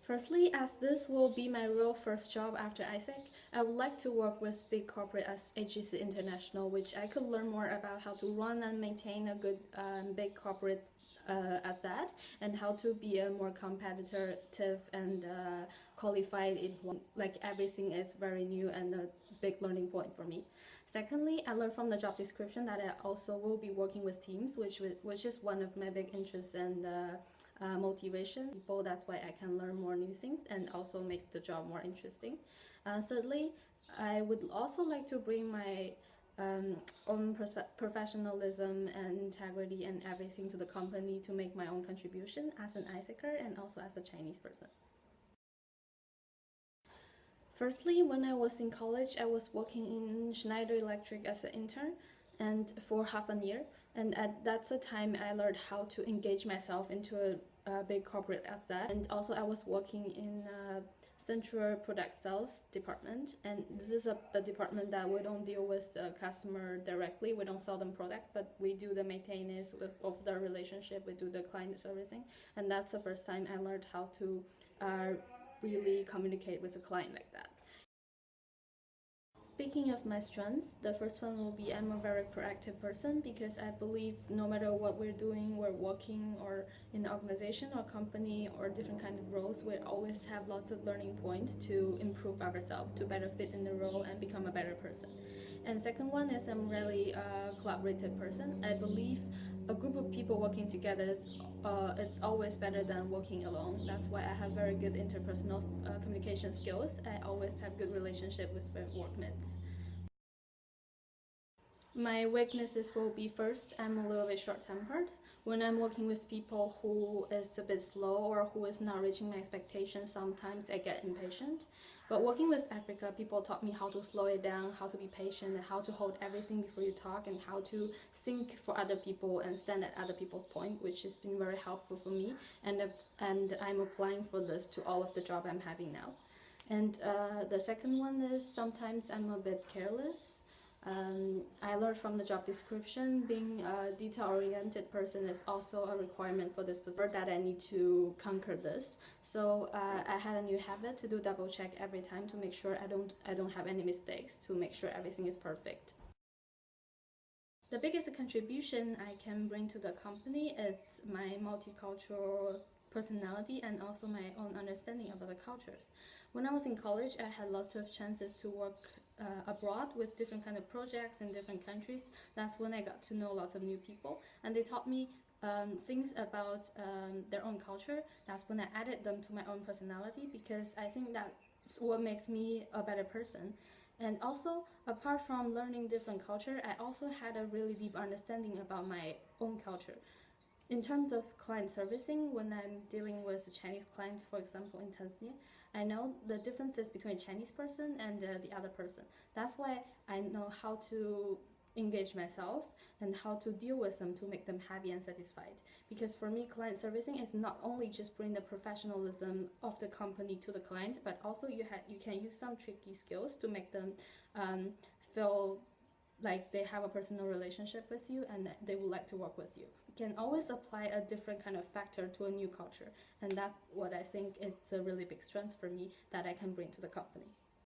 Firstly, as this will be my real first job after AJC, I would like to work with big corporate as AJC International, which I could learn more about how to run and maintain a good big corporate as that, and how to be a more competitive and qualified in like everything is very new and a big learning point for me. Secondly, I learned from the job description that I also will be working with teams, which is one of my big interests and motivation people. That's why I can learn more new things and also make the job more interesting. Thirdly, I would also like to bring my own professionalism and integrity and everything to the company to make my own contribution as an AJCer and also as a Chinese person. Firstly, when I was in college, I was working in Schneider Electric as an intern and for half a year. And that's the time I learned how to engage myself into a big corporate as that. And also I was working in central product sales department, and this is a department that we don't deal with the customer directly. We don't sell them product, but we do the maintenance of the relationship. We do the client servicing, and that's the first time I learned how to really communicate with a client like that. Speaking of my strengths, the first one will be I'm a very proactive person because I believe no matter what we're doing, we're working or in an organization or company or different kind of roles, we always have lots of learning points to improve ourselves, to better fit in the role and become a better person. And second one is I'm really a collaborative person. I believe a group of people working together is it's always better than working alone. That's why I have very good interpersonal communication skills. I always have good relationship with my workmates. My weaknesses will be first, I'm a little bit short-tempered. When I'm working with people who is a bit slow or who is not reaching my expectations, sometimes I get impatient. But working with Africa, people taught me how to slow it down, how to be patient, and how to hold everything before you talk, and how to think for other people and stand at other people's point, which has been very helpful for me. And I'm applying for this to all of the job I'm having now. And the second one is sometimes I'm a bit careless. I learned from the job description being a detail-oriented person is also a requirement for this position, that I need to conquer this. So I had a new habit to do double check every time to make sure I don't have any mistakes, to make sure everything is perfect. The biggest contribution I can bring to the company is my multicultural personality and also my own understanding of other cultures. When I was in college, I had lots of chances to work abroad with different kind of projects in different countries. That's when I got to know lots of new people, and they taught me things about their own culture. That's when I added them to my own personality, because I think that's what makes me a better person. And also, apart from learning different culture, I also had a really deep understanding about my own culture. In terms of client servicing, when I'm dealing with Chinese clients, for example, in Tanzania, I know the differences between a Chinese person and the other person. That's why I know how to engage myself and how to deal with them to make them happy and satisfied. Because for me, client servicing is not only just bring the professionalism of the company to the client, but also you can use some tricky skills to make them feel like they have a personal relationship with you and they would like to work with you. You can always apply a different kind of factor to a new culture, and that's what I think is a really big strength for me that I can bring to the company.